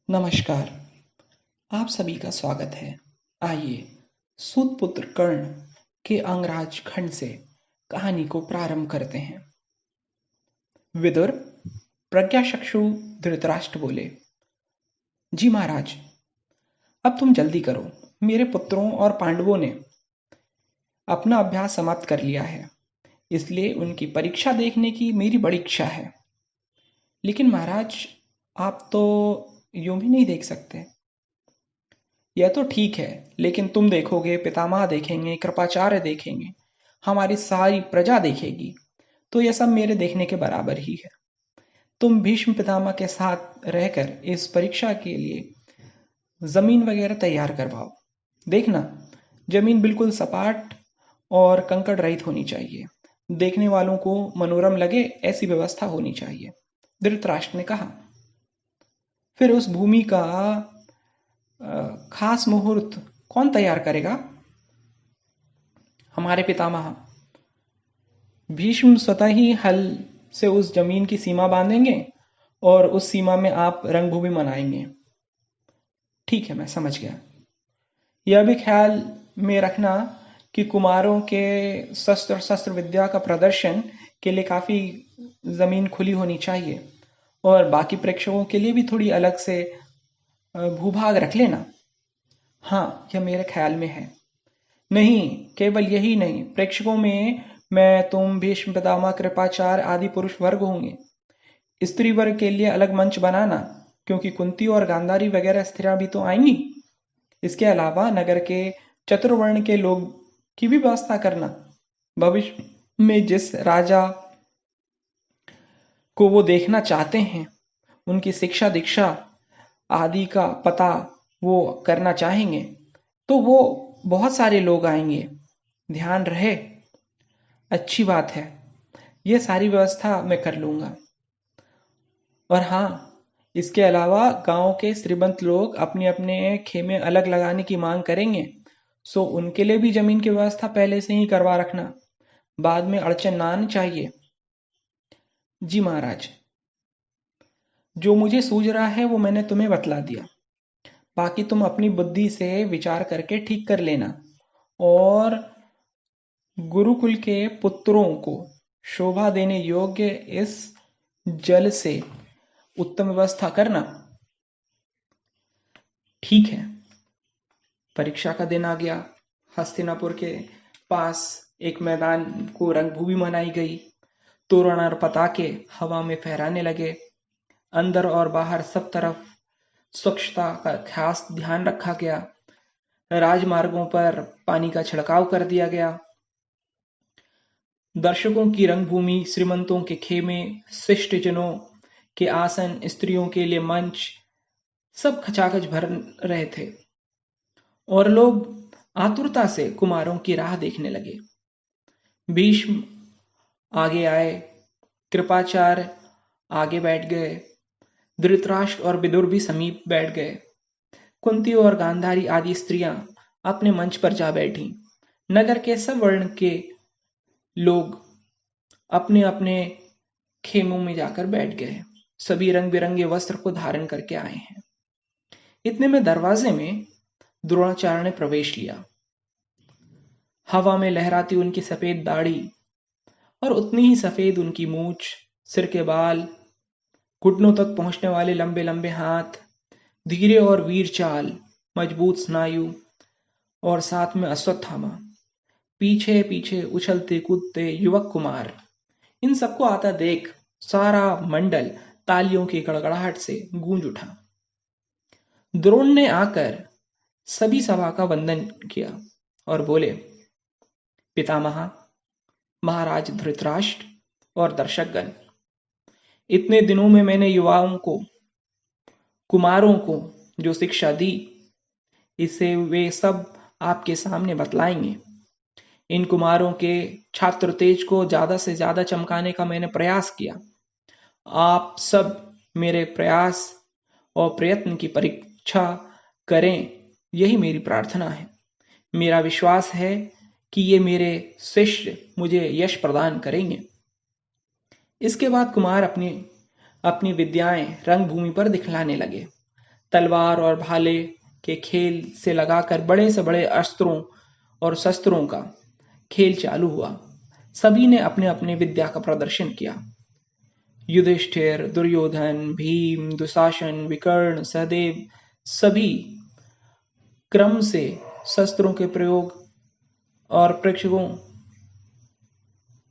नमस्कार, आप सभी का स्वागत है। आइए सूतपुत्र कर्ण के अंगराज खंड से कहानी को प्रारंभ करते हैं। विदुर प्रज्ञाचक्षु धृतराष्ट्र बोले, जी महाराज, अब तुम जल्दी करो। मेरे पुत्रों और पांडवों ने अपना अभ्यास समाप्त कर लिया है, इसलिए उनकी परीक्षा देखने की मेरी बड़ी इच्छा है। लेकिन महाराज, आप तो यूं भी नहीं देख सकते। यह तो ठीक है, लेकिन तुम देखोगे, पितामह देखेंगे, कृपाचार्य देखेंगे, हमारी सारी प्रजा देखेगी, तो यह सब मेरे देखने के बराबर ही है। तुम भीष्म पितामह के साथ रहकर इस परीक्षा के लिए जमीन वगैरह तैयार करवाओ। देखना, जमीन बिल्कुल सपाट और कंकड़ रहित होनी चाहिए। देखने वालों को मनोरम लगे ऐसी व्यवस्था होनी चाहिए। धृतराष्ट्र ने कहा। फिर उस भूमि का खास मुहूर्त कौन तैयार करेगा? हमारे पितामह। भीष्म स्वतः ही हल से उस जमीन की सीमा बांधेंगे और उस सीमा में आप रंगभूमि मनाएंगे। ठीक है, मैं समझ गया। यह भी ख्याल में रखना कि कुमारों के शस्त्र विद्या का प्रदर्शन के लिए काफी जमीन खुली होनी चाहिए और बाकी प्रेक्षकों के लिए भी थोड़ी अलग से भूभाग रख लेना। हाँ, यह मेरे ख्याल में है। नहीं, केवल यही नहीं, प्रेक्षकों में मैं, तुम, भीष्म पितामह, कृपाचार्य आदि पुरुष वर्ग होंगे। स्त्री वर्ग के लिए अलग मंच बनाना, क्योंकि कुंती और गांधारी वगैरह स्त्रियां भी तो आएंगी। इसके अलावा नगर के चतुर्वर्ण के लोग की भी व्यवस्था करना। भविष्य में जिस राजा को वो देखना चाहते हैं, उनकी शिक्षा दीक्षा आदि का पता वो करना चाहेंगे, तो वो बहुत सारे लोग आएंगे। ध्यान रहे। अच्छी बात है, ये सारी व्यवस्था मैं कर लूंगा। और हाँ, इसके अलावा गांव के श्रीमंत लोग अपने अपने खेमे अलग लगाने की मांग करेंगे, सो उनके लिए भी जमीन की व्यवस्था पहले से ही करवा रखना। बाद में अड़चन ना आनी चाहिए। जी महाराज, जो मुझे सूझ रहा है वो मैंने तुम्हें बतला दिया। बाकी तुम अपनी बुद्धि से विचार करके ठीक कर लेना और गुरुकुल के पुत्रों को शोभा देने योग्य इस जल से उत्तम व्यवस्था करना। ठीक है। परीक्षा का दिन आ गया। हस्तिनापुर के पास एक मैदान को रंगभूमि बनाई गई। तोरण और पताके हवा में फहराने लगे। अंदर और बाहर सब तरफ स्वच्छता का खास ध्यान रखा गया। राजमार्गों पर पानी का छिड़काव कर दिया गया। दर्शकों की रंगभूमि, श्रीमंतों के खेमे, शिष्टजनों के आसन, स्त्रियों के लिए मंच, सब खचाखच भर रहे थे और लोग आतुरता से कुमारों की राह देखने लगे। भीष्म आगे आए, कृपाचार्य आगे बैठ गए, धृतराष्ट्र और विदुर भी समीप बैठ गए। कुंती और गांधारी आदि स्त्रियां अपने मंच पर जा बैठी। नगर के सब वर्ण के लोग अपने अपने खेमों में जाकर बैठ गए। सभी रंग बिरंगे वस्त्र को धारण करके आए हैं। इतने में दरवाजे में द्रोणाचार्य ने प्रवेश लिया। हवा में लहराती उनकी सफेद दाढ़ी और उतनी ही सफेद उनकी मूछ, सिर के बाल, घुटनों तक पहुंचने वाले लंबे लंबे हाथ, धीरे और वीर चाल, मजबूत स्नायु और साथ में अश्वत्थामा, पीछे पीछे उछलते कूदते युवक कुमार, इन सबको आता देख सारा मंडल तालियों की गड़गड़ाहट से गूंज उठा। द्रोण ने आकर सभी सभा का वंदन किया और बोले, पितामह, महाराज धृतराष्ट्र और दर्शकगण, इतने दिनों में मैंने युवाओं को, कुमारों को जो शिक्षा दी, इसे वे सब आपके सामने बतलाएंगे। इन कुमारों के छात्र तेज को ज्यादा से ज्यादा चमकाने का मैंने प्रयास किया। आप सब मेरे प्रयास और प्रयत्न की परीक्षा करें, यही मेरी प्रार्थना है। मेरा विश्वास है कि ये मेरे शिष्य मुझे यश प्रदान करेंगे। इसके बाद कुमार अपनी अपनी विद्याएं रंगभूमि पर दिखलाने लगे। तलवार और भाले के खेल से लगाकर बड़े से बड़े अस्त्रों और शस्त्रों का खेल चालू हुआ। सभी ने अपने अपने विद्या का प्रदर्शन किया। युधिष्ठिर, दुर्योधन, भीम, दुशासन, विकर्ण, सहदेव सभी क्रम से शस्त्रों के प्रयोग और प्रेक्षकों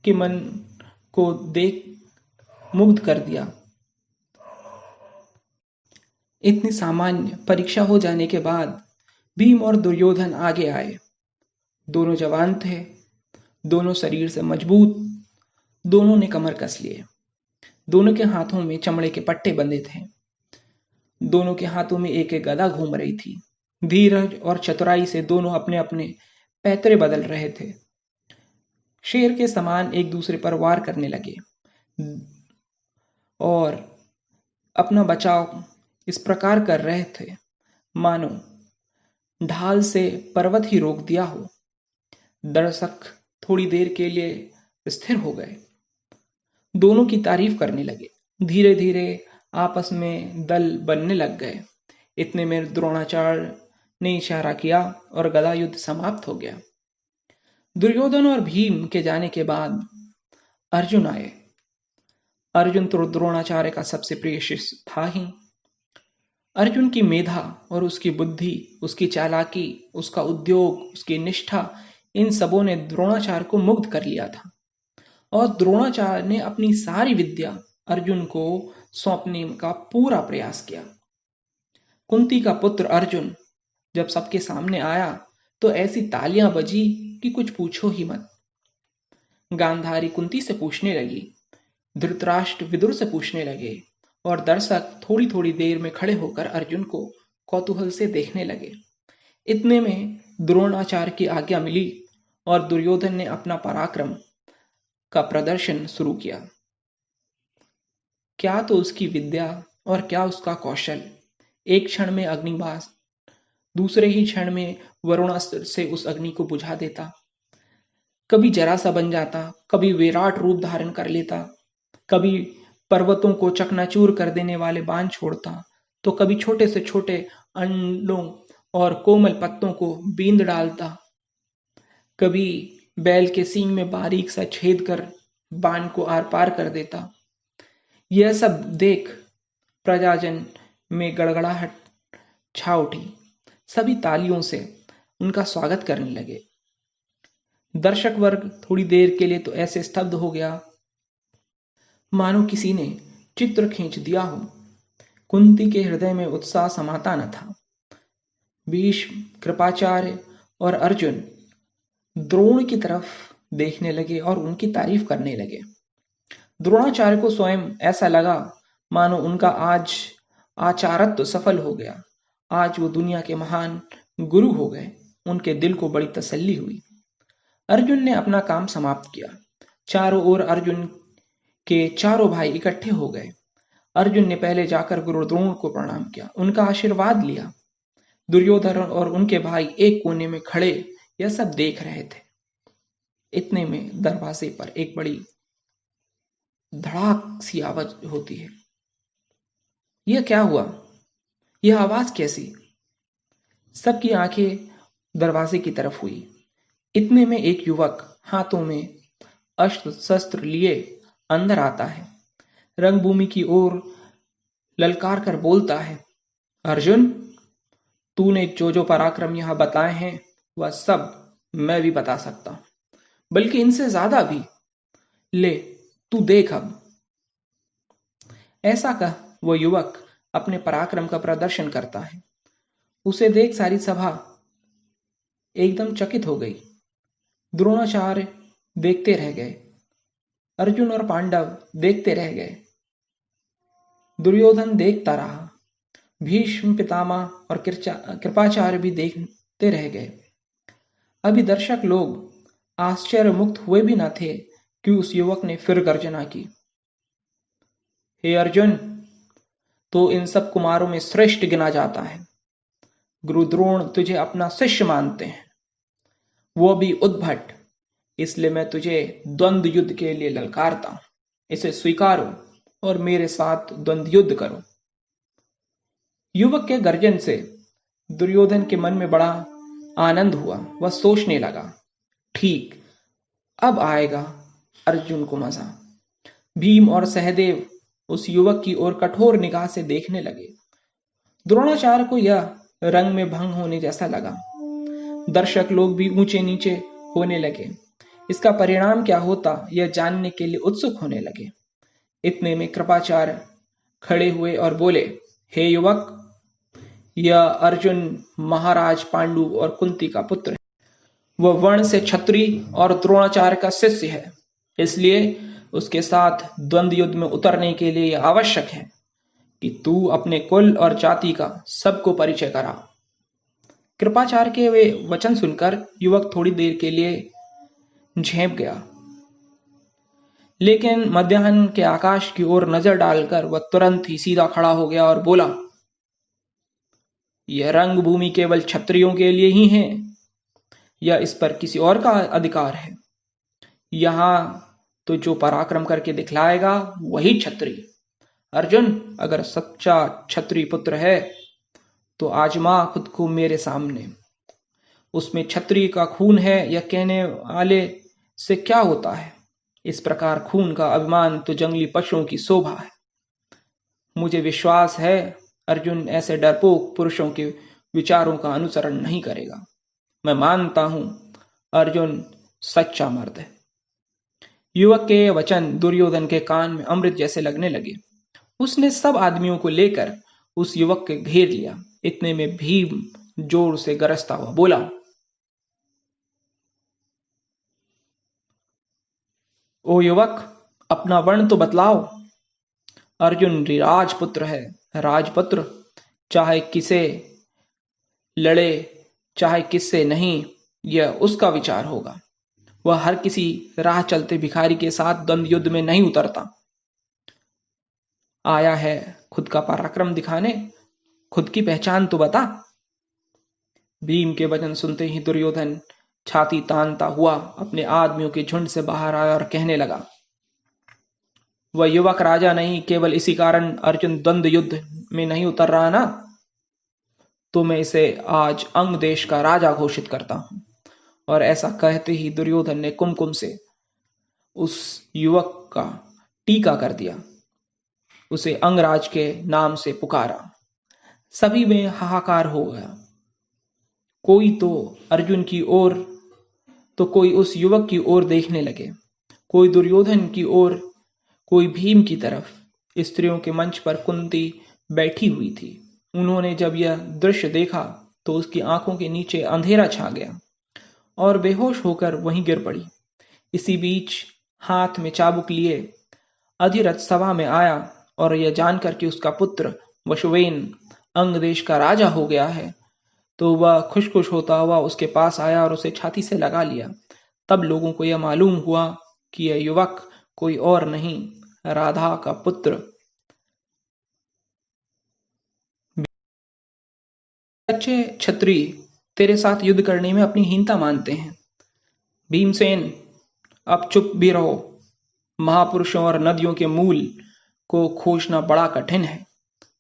के मन को देख मुग्ध कर दिया। इतनी सामान्य परीक्षा हो जाने के बाद भीम और दुर्योधन आगे आए। दोनों जवान थे, दोनों शरीर से मजबूत, दोनों ने कमर कस लिए। दोनों के हाथों में चमड़े के पट्टे बंधे थे। दोनों के हाथों में एक एक गदा घूम रही थी। धीरज और चतुराई से दोनों अपने अपने पैतरे बदल रहे थे। शेर के समान एक दूसरे पर वार करने लगे और अपना बचाव इस प्रकार कर रहे थे मानो ढाल से पर्वत ही रोक दिया हो। दर्शक थोड़ी देर के लिए स्थिर हो गए। दोनों की तारीफ करने लगे। धीरे धीरे आपस में दल बनने लग गए। इतने में द्रोणाचार्य ने इशारा किया और गदा युद्ध समाप्त हो गया। दुर्योधन और भीम के जाने के बाद अर्जुन आए। अर्जुन तो द्रोणाचार्य का सबसे प्रिय शिष्य था ही। अर्जुन की मेधा और उसकी बुद्धि, उसकी चालाकी, उसका उद्योग, उसकी निष्ठा, इन सबों ने द्रोणाचार्य को मुग्ध कर लिया था और द्रोणाचार्य ने अपनी सारी विद्या अर्जुन को सौंपने का पूरा प्रयास किया। कुंती का पुत्र अर्जुन जब सबके सामने आया तो ऐसी तालियां बजी कि कुछ पूछो ही मत। गांधारी कुंती से पूछने लगी, धृतराष्ट्र विदुर से पूछने लगे और दर्शक थोड़ी थोड़ी देर में खड़े होकर अर्जुन को कौतूहल से देखने लगे। इतने में द्रोणाचार्य की आज्ञा मिली और दुर्योधन ने अपना पराक्रम का प्रदर्शन शुरू किया। क्या तो उसकी विद्या और क्या उसका कौशल। एक क्षण में अग्निबाण, दूसरे ही क्षण में वरुणास्त्र से उस अग्नि को बुझा देता। कभी जरा सा बन जाता, कभी विराट रूप धारण कर लेता, कभी पर्वतों को चकनाचूर कर देने वाले बाण छोड़ता, तो कभी छोटे से छोटे अंडों और कोमल पत्तों को बींद डालता, कभी बैल के सींग में बारीक सा छेद कर बाण को आर पार कर देता। यह सब देख प्रजाजन में गड़गड़ाहट छा उठी। सभी तालियों से उनका स्वागत करने लगे। दर्शक वर्ग थोड़ी देर के लिए तो ऐसे स्तब्ध हो गया मानो किसी ने चित्र खींच दिया हो। कुंती के हृदय में उत्साह समाता न था। भीष्म, कृपाचार्य और अर्जुन द्रोण की तरफ देखने लगे और उनकी तारीफ करने लगे। द्रोणाचार्य को स्वयं ऐसा लगा मानो उनका आज आचारत्व सफल हो गया। आज वो दुनिया के महान गुरु हो गए। उनके दिल को बड़ी तसल्ली हुई। अर्जुन ने अपना काम समाप्त किया। चारों ओर अर्जुन के चारों भाई इकट्ठे हो गए। अर्जुन ने पहले जाकर गुरु द्रोण को प्रणाम किया, उनका आशीर्वाद लिया। दुर्योधन और उनके भाई एक कोने में खड़े यह सब देख रहे थे। इतने में दरवाजे पर एक बड़ी धड़ाक सी आवाज होती है। यह क्या हुआ? यह आवाज कैसी? सबकी आंखें दरवाजे की तरफ हुई। इतने में एक युवक हाथों में अस्त्र शस्त्र लिए अंदर आता है। रंगभूमि की ओर ललकार कर बोलता है, अर्जुन, तूने जो जो पराक्रम यहां बताए हैं वह सब मैं भी बता सकता हूं, बल्कि इनसे ज्यादा भी। ले तू देख अब। ऐसा कह वो युवक अपने पराक्रम का प्रदर्शन करता है। उसे देख सारी सभा एकदम चकित हो गई। द्रोणाचार्य देखते रह गए। अर्जुन और पांडव देखते रह गए। दुर्योधन देखता रहा। भीष्म पितामह और कृपाचार्य भी देखते रह गए। अभी दर्शक लोग आश्चर्य मुक्त हुए भी न थे कि उस युवक ने फिर गर्जना की, हे अर्जुन, तो इन सब कुमारों में श्रेष्ठ गिना जाता है। गुरु द्रोण तुझे अपना शिष्य मानते हैं, वो भी उद्भट। इसलिए मैं तुझे द्वंद्व युद्ध के लिए ललकारता हूं। इसे स्वीकारो और मेरे साथ द्वंद्व युद्ध करो। युवक के गर्जन से दुर्योधन के मन में बड़ा आनंद हुआ। वह सोचने लगा, ठीक, अब आएगा अर्जुन को मजा। भीम और सहदेव उस युवक की ओर कठोर निगाह से देखने लगे। द्रोणाचार्य को यह रंग में भंग होने जैसा लगा। दर्शक लोग भी ऊंचे नीचे होने लगे। इसका परिणाम क्या होता यह जानने के लिए उत्सुक होने लगे। इतने में कृपाचार्य खड़े हुए और बोले, हे युवक, यह अर्जुन महाराज पांडु और कुंती का पुत्र है। वह वर्ण से क्षत्रिय और द्रोणाचार्य का शिष्य है, इसलिए उसके साथ द्वंद्व युद्ध में उतरने के लिए यह आवश्यक है कि तू अपने कुल और जाति का सबको परिचय करा। कृपाचार्य के वे वचन सुनकर युवक थोड़ी देर के लिए झेप गया, लेकिन मध्याह्न के आकाश की ओर नजर डालकर वह तुरंत ही सीधा खड़ा हो गया और बोला, यह रंगभूमि केवल क्षत्रियों के लिए ही है या इस पर किसी और का अधिकार है? यहां तो जो पराक्रम करके दिखलाएगा वही क्षत्रिय। अर्जुन अगर सच्चा क्षत्रिय पुत्र है तो आजमा खुद को मेरे सामने। उसमें क्षत्रिय का खून है यह कहने वाले से क्या होता है? इस प्रकार खून का अभिमान तो जंगली पशुओं की शोभा है। मुझे विश्वास है अर्जुन ऐसे डरपोक पुरुषों के विचारों का अनुसरण नहीं करेगा। मैं मानता हूं अर्जुन सच्चा मर्द है। युवक के वचन दुर्योधन के कान में अमृत जैसे लगने लगे। उसने सब आदमियों को लेकर उस युवक के घेर लिया। इतने में भीम जोर से गरजता हुआ बोला, ओ युवक, अपना वर्ण तो बतलाओ। अर्जुन राजपुत्र है। राजपुत्र चाहे किसे लड़े चाहे किससे नहीं, यह उसका विचार होगा। वह हर किसी राह चलते भिखारी के साथ द्वंद्व युद्ध में नहीं उतरता। आया है खुद का पराक्रम दिखाने, खुद की पहचान तो बता। भीम के वचन सुनते ही दुर्योधन छाती तानता हुआ अपने आदमियों के झुंड से बाहर आया और कहने लगा, वह युवक राजा नहीं, केवल इसी कारण अर्जुन द्वंद्व युद्ध में नहीं उतर रहा ना, तो मैं इसे आज अंग देश का राजा घोषित करता हूं। और ऐसा कहते ही दुर्योधन ने कुमकुम से उस युवक का टीका कर दिया, उसे अंगराज के नाम से पुकारा। सभी में हाहाकार हो गया। कोई तो अर्जुन की ओर तो कोई उस युवक की ओर देखने लगे, कोई दुर्योधन की ओर, कोई भीम की तरफ। स्त्रियों के मंच पर कुंती बैठी हुई थी। उन्होंने जब यह दृश्य देखा तो उसकी आंखों के नीचे अंधेरा छा गया और बेहोश होकर वहीं गिर पड़ी। इसी बीच हाथ में चाबुक लिए अधिरथ सभा में आया और यह जानकर कि उसका पुत्र वशुवेन अंग देश का राजा हो गया है, तो वह खुश खुश होता हुआ उसके पास आया और उसे छाती से लगा लिया। तब लोगों को यह मालूम हुआ कि यह युवक कोई और नहीं, राधा का पुत्र अच्छे क्षत्रिय तेरे साथ युद्ध करने में अपनी हीनता मानते हैं। भीमसेन, अब चुप भी रहो। महापुरुषों और नदियों के मूल को खोजना बड़ा कठिन है।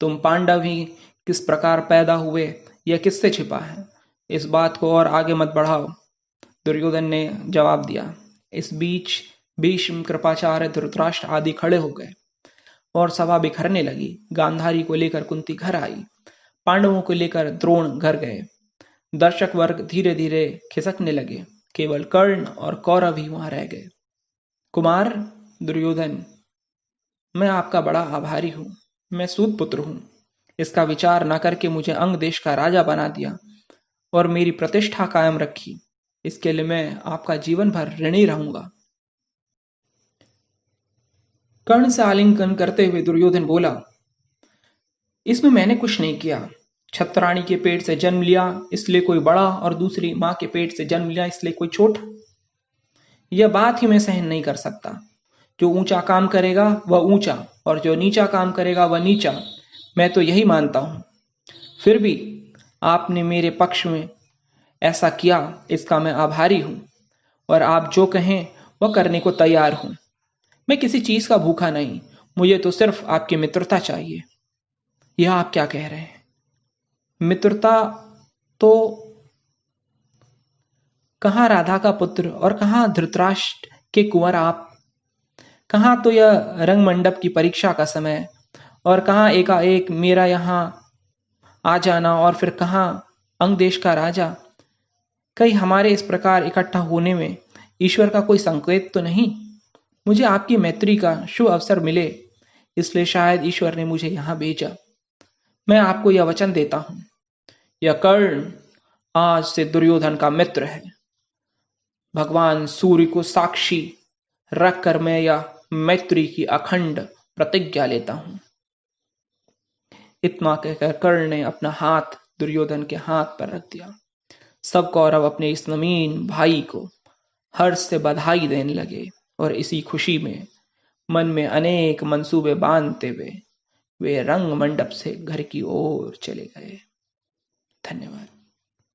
तुम पांडव ही किस प्रकार पैदा हुए यह किससे छिपा है? इस बात को और आगे मत बढ़ाओ, दुर्योधन ने जवाब दिया। इस बीच भीष्म, कृपाचार्य, धृतराष्ट्र आदि खड़े हो गए और सभा बिखरने लगी। गांधारी को लेकर कुंती घर आई, पांडवों को लेकर द्रोण घर गए। दर्शक वर्ग धीरे धीरे खिसकने लगे। केवल कर्ण और कौरव ही वहां रह गए। कुमार दुर्योधन, मैं आपका बड़ा आभारी हूं। मैं सूत पुत्र हूं। इसका विचार न करके मुझे अंग देश का राजा बना दिया और मेरी प्रतिष्ठा कायम रखी। इसके लिए मैं आपका जीवन भर ऋणी रहूंगा। कर्ण से आलिंगन करते हुए दुर्योधन बोला, इसमें मैंने कुछ नहीं किया। छत्राणी के पेट से जन्म लिया इसलिए कोई बड़ा और दूसरी मां के पेट से जन्म लिया इसलिए कोई छोटा। यह बात ही मैं सहन नहीं कर सकता। जो ऊंचा काम करेगा वह ऊंचा और जो नीचा काम करेगा वह नीचा। मैं तो यही मानता हूं। फिर भी आपने मेरे पक्ष में ऐसा किया, इसका मैं आभारी हूं और आप जो कहें वह करने को तैयार हूं। मैं किसी चीज का भूखा नहीं, मुझे तो सिर्फ आपकी मित्रता चाहिए। यह आप क्या कह रहे हैं? मित्रता तो कहाँ राधा का पुत्र और कहाँ धृतराष्ट्र के कुंवर आप, कहाँ तो यह रंगमंडप की परीक्षा का समय और कहाँ एकाएक मेरा यहाँ आ जाना, और फिर कहाँ अंग देश का राजा। कहीं हमारे इस प्रकार इकट्ठा होने में ईश्वर का कोई संकेत तो नहीं। मुझे आपकी मैत्री का शुभ अवसर मिले, इसलिए शायद ईश्वर ने मुझे यहाँ भेजा। मैं आपको यह वचन देता हूँ, यह कर्ण आज से दुर्योधन का मित्र है। भगवान सूर्य को साक्षी रखकर मैं यह मैत्री की अखंड प्रतिज्ञा लेता हूँ। इतना कहकर कर्ण ने अपना हाथ दुर्योधन के हाथ पर रख दिया। सब कौरव अपने इस नवीन भाई को हर्ष से बधाई देने लगे और इसी खुशी में मन में अनेक मंसूबे बांधते हुए वे रंग मंडप से घर की ओर चले गए। धन्यवाद।